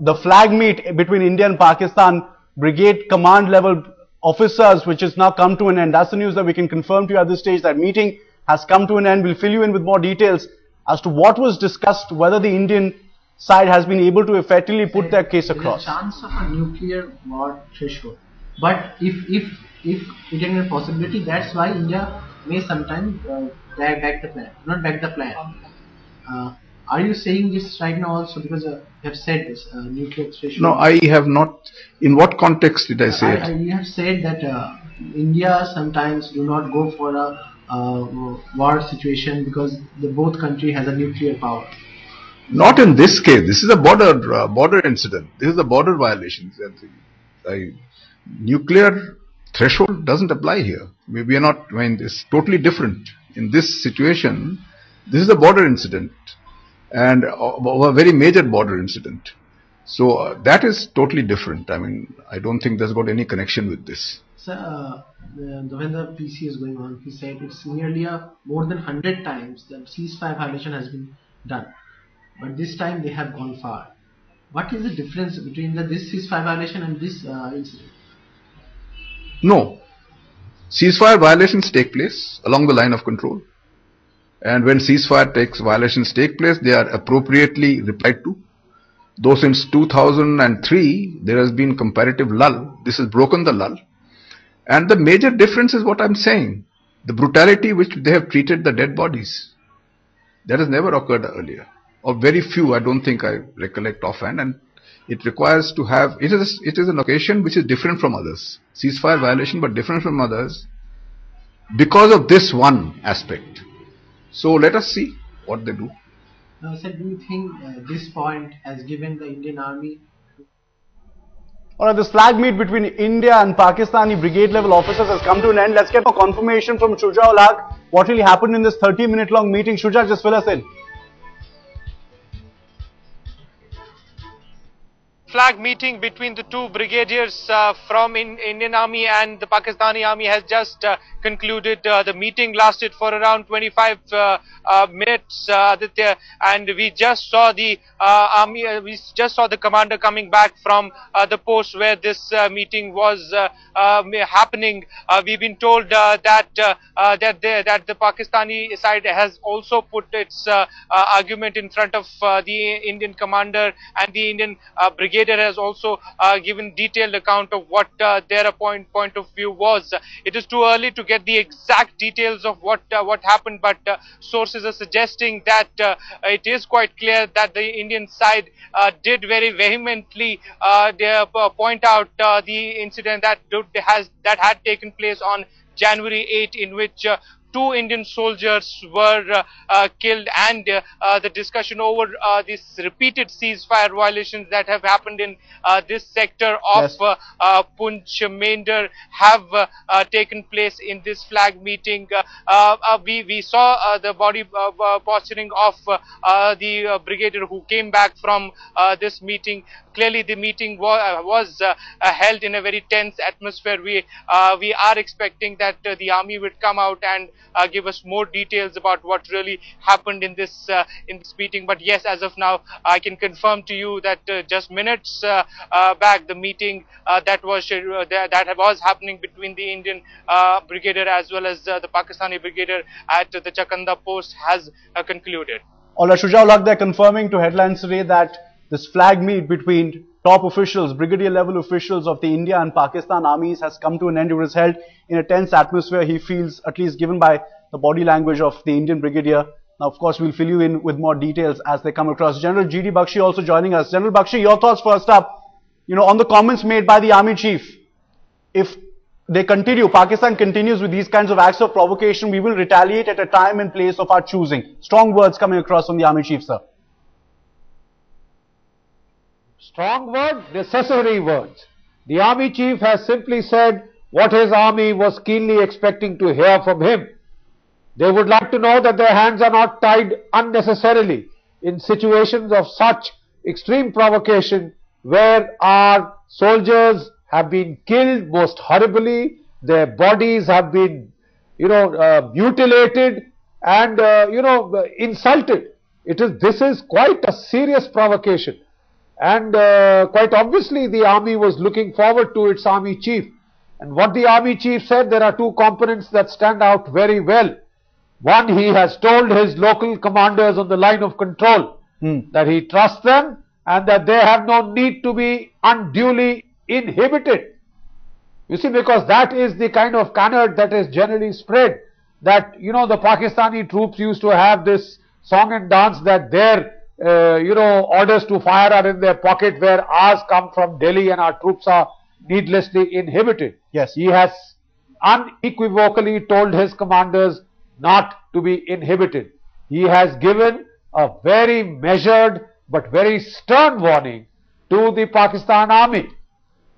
the flag meet between India and Pakistan, brigade command level officers, which has now come to an end. That's the news that we can confirm to you at this stage. That meeting has come to an end. We'll fill you in with more details as to what was discussed, whether the Indian side has been able to effectively put their case across. There is a chance of a nuclear war threshold. But if it is a possibility, that's why India may sometimes back the plan, not back the plan. Are you saying this right now also, because you have said this nuclear threshold? No, I have not. In what context did I say it? You have said that India sometimes do not go for a war situation because both country has a nuclear power. Not in this case. This is a border incident. This is a border violation. Nuclear threshold doesn't apply here. We are not. I mean, it's totally different. In this situation, this is a border incident, and a very major border incident. So that is totally different. I mean, I don't think there's got any connection with this. Sir, when the PC is going on, he said it's nearly more than 100 times the ceasefire violation has been done. But this time they have gone far. What is the difference between this ceasefire violation and this incident? No. Ceasefire violations take place along the line of control. And when ceasefire violations take place, they are appropriately replied to. Though since 2003, there has been comparative lull. This has broken the lull. And the major difference is what I'm saying. The brutality which they have treated the dead bodies. That has never occurred earlier. Or very few, I don't think I recollect offhand, and it requires to have, it is an occasion which is different from others. Ceasefire violation, but different from others because of this one aspect. So let us see what they do. Now, sir, do you think this point has given the Indian Army? Alright, this flag meet between India and Pakistani brigade level officers has come to an end. Let's get a confirmation from Shuja ul Haq what really happened in this 30-minute long meeting. Shuja, just fill us in. Flag meeting between the two brigadiers from Indian Army and the Pakistani Army has just concluded. The meeting lasted for around 25 minutes, Aditya, and we just saw the commander coming back from the post where this meeting was happening. We've been told that the Pakistani side has also put its argument in front of the Indian commander, and the Indian brigadier has also given detailed account of what their point of view was. It is too early to get the exact details of what happened, but sources are suggesting that it is quite clear that the Indian side did very vehemently point out the incident that had taken place on January 8, in which 2 Indian soldiers were killed, and the discussion over these repeated ceasefire violations that have happened in this sector of Punch Mender have taken place in this flag meeting. We saw the body posturing of the brigadier who came back from this meeting. Clearly, the meeting was held in a very tense atmosphere. We are expecting that the army would come out and give us more details about what really happened in this meeting. But yes, as of now, I can confirm to you that just minutes back, the meeting that was happening between the Indian brigadier as well as the Pakistani brigadier at the Chakanda post has concluded. Alright, Shuja ul Haq, they're confirming to headlines today that this flag meet between top officials, brigadier level officials of the India and Pakistan armies has come to an end. It was held in a tense atmosphere, he feels, at least given by the body language of the Indian brigadier. Now, of course, we'll fill you in with more details as they come across. General G.D. Bakshi also joining us. General Bakshi, your thoughts first up, on the comments made by the army chief. If they continue, Pakistan continues with these kinds of acts of provocation, we will retaliate at a time and place of our choosing. Strong words coming across from the army chief, sir. Strong words, necessary words. The army chief has simply said what his army was keenly expecting to hear from him. They would like to know that their hands are not tied unnecessarily in situations of such extreme provocation where our soldiers have been killed most horribly, their bodies have been, mutilated and, insulted. This is quite a serious provocation. And quite obviously the army was looking forward to its army chief. And what the army chief said, there are two components that stand out very well. One, he has told his local commanders on the line of control that he trusts them and that they have no need to be unduly inhibited. You see, because that is the kind of canard that is generally spread, that, you know, the Pakistani troops used to have this song and dance that their, orders to fire are in their pocket, where ours come from Delhi and our troops are needlessly inhibited. Yes. He has unequivocally told his commanders not to be inhibited. He has given a very measured but very stern warning to the Pakistan army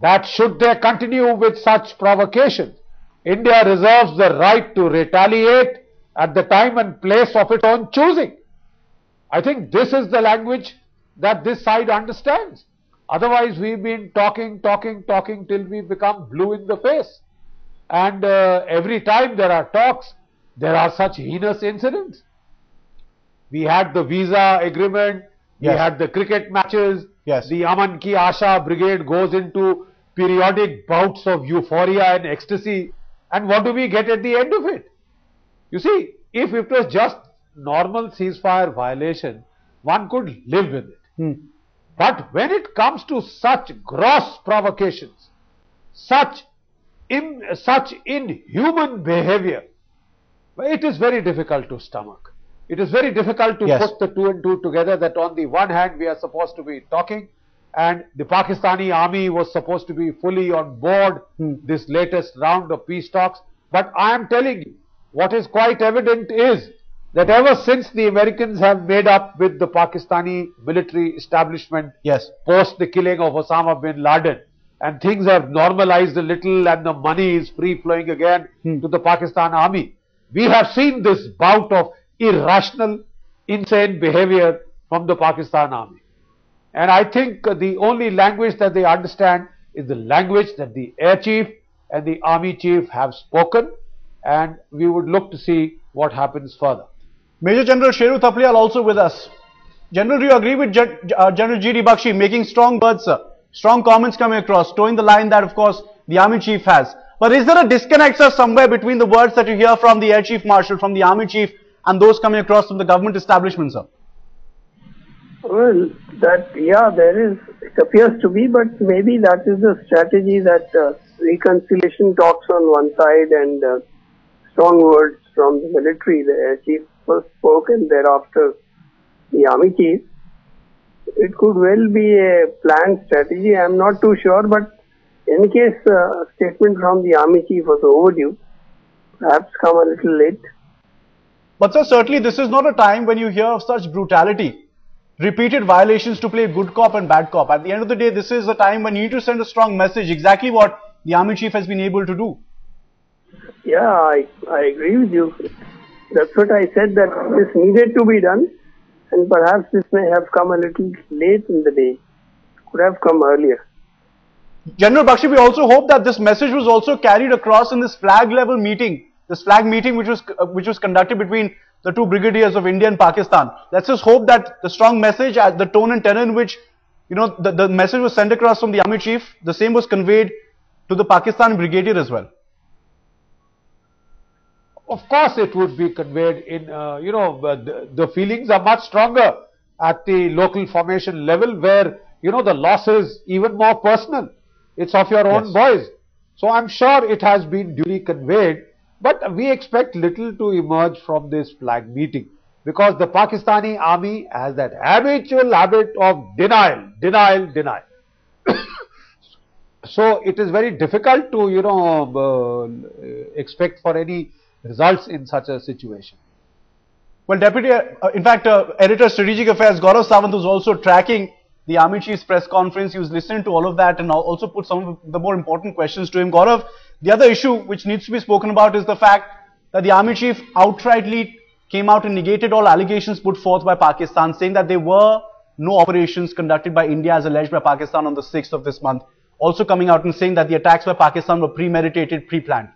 that should they continue with such provocations, India reserves the right to retaliate at the time and place of its own choosing. I think this is the language that this side understands. Otherwise, we've been talking till we become blue in the face. And every time there are talks, there are such heinous incidents. We had the visa agreement, we had the cricket matches, the Aman Ki Asha brigade goes into periodic bouts of euphoria and ecstasy. And what do we get at the end of it? You see, if it was just normal ceasefire violation, one could live with it. But when it comes to such gross provocations, such inhuman behavior, it is very difficult to stomach. It is very difficult to put the two and two together, that on the one hand we are supposed to be talking and the Pakistani army was supposed to be fully on board this latest round of peace talks. But I am telling you, what is quite evident is that ever since the Americans have made up with the Pakistani military establishment post the killing of Osama bin Laden, and things have normalized a little and the money is free flowing again to the Pakistan army, we have seen this bout of irrational, insane behavior from the Pakistan army. And I think the only language that they understand is the language that the air chief and the army chief have spoken, and we would look to see what happens further. Major General Sheru Thapliyal also with us. General, do you agree with General G.D. Bakshi making strong words, sir? Strong comments coming across, towing the line that, of course, the army chief has. But is there a disconnect, sir, somewhere between the words that you hear from the air chief marshal, from the army chief, and those coming across from the government establishment, sir? Well, there is, it appears to be, but maybe that is the strategy, that reconciliation talks on one side and strong words from the military. The air chief first spoke and thereafter the army chief. It could well be a planned strategy. I am not too sure, but in any case, a statement from the army chief was overdue. Perhaps come a little late. But sir, certainly this is not a time when you hear of such brutality. Repeated violations to play good cop and bad cop. At the end of the day, this is a time when you need to send a strong message, exactly what the army chief has been able to do. Yeah, I agree with you. That's what I said, that this needed to be done, and perhaps this may have come a little late in the day. Could have come earlier. General Bakshi, we also hope that this message was also carried across in this flag level meeting. This flag meeting which was conducted between the two brigadiers of India and Pakistan. Let's just hope that the strong message, the tone and tenor in which, the message was sent across from the army chief, the same was conveyed to the Pakistan brigadier as well. Of course it would be conveyed in, the feelings are much stronger at the local formation level, where, the loss is even more personal. It's of your own boys. So I'm sure it has been duly conveyed. But we expect little to emerge from this flag meeting, because the Pakistani army has that habitual habit of denial. So it is very difficult to, expect for any results in such a situation. Well, Editor Strategic Affairs Gaurav Sawant was also tracking the army chief's press conference. He was listening to all of that and also put some of the more important questions to him. Gaurav, the other issue which needs to be spoken about is the fact that the army chief outrightly came out and negated all allegations put forth by Pakistan, saying that there were no operations conducted by India as alleged by Pakistan on the 6th of this month. Also coming out and saying that the attacks by Pakistan were premeditated, pre-planned.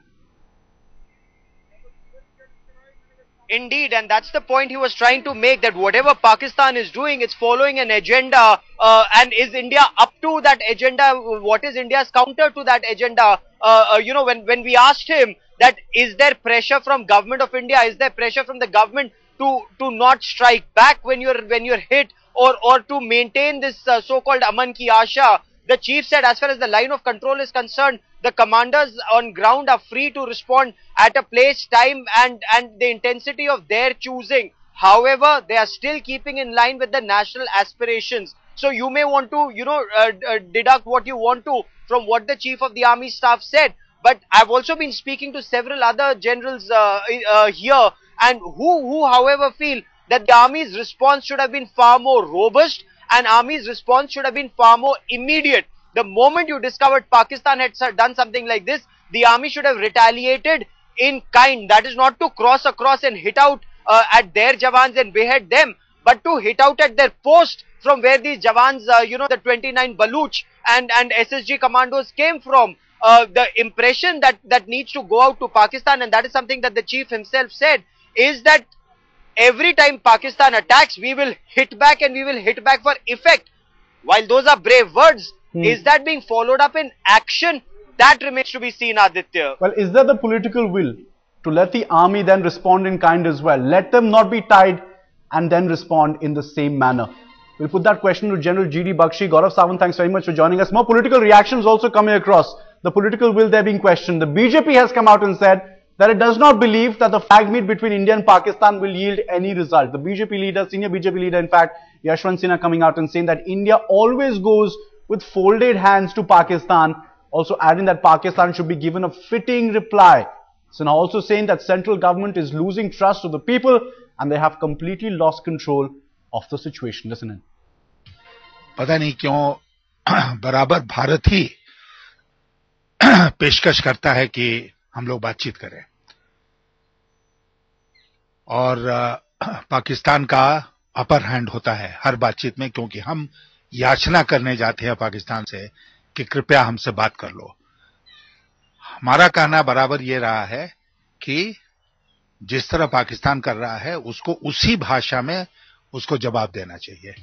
Indeed, and that's the point he was trying to make, that whatever Pakistan is doing, it's following an agenda, and is India up to that agenda? What is India's counter to that agenda? When we asked him that, is there pressure from government of India, is there pressure from the government to not strike back when you're hit, or to maintain this so-called Aman Ki Asha, the chief said, as far as the line of control is concerned, the commanders on ground are free to respond at a place, time and the intensity of their choosing. However, they are still keeping in line with the national aspirations. So you may want to, deduct what you want to from what the chief of the army staff said. But I've also been speaking to several other generals here, and who however feel that the army's response should have been far more robust, and army's response should have been far more immediate. The moment you discovered Pakistan had done something like this, the army should have retaliated in kind. That is not to cross across and hit out at their Jawans and behead them, but to hit out at their post from where these Jawans, the 29 Baluch and SSG commandos came from. The impression that needs to go out to Pakistan, and that is something that the chief himself said, is that every time Pakistan attacks, we will hit back, and we will hit back for effect. While those are brave words, is that being followed up in action? That remains to be seen, Aditya. Well, is there the political will to let the army then respond in kind as well? Let them not be tied and then respond in the same manner. We'll put that question to General G.D. Bakshi. Gaurav Sawant, thanks very much for joining us. More political reactions also coming across. The political will there being questioned. The BJP has come out and said that it does not believe that the flag meet between India and Pakistan will yield any result. The BJP leader, senior BJP leader, in fact, Yashwant Sinha, coming out and saying that India always goes with folded hands to Pakistan, also adding that Pakistan should be given a fitting reply. So now also saying that central government is losing trust of the people and they have completely lost control of the situation. Listen in. पता नहीं क्यों बराबर भारत ही पेशकश करता है कि हम लोग बातचीत करें, और पाकिस्तान का अपर हैंड होता है हर बातचीत में, क्योंकि हम याचना करने जाते हैं पाकिस्तान से कि कृपया हमसे बात कर लो। हमारा कहना बराबर ये रहा है कि जिस तरह पाकिस्तान कर रहा है उसको उसी भाषा में उसको जवाब देना चाहिए।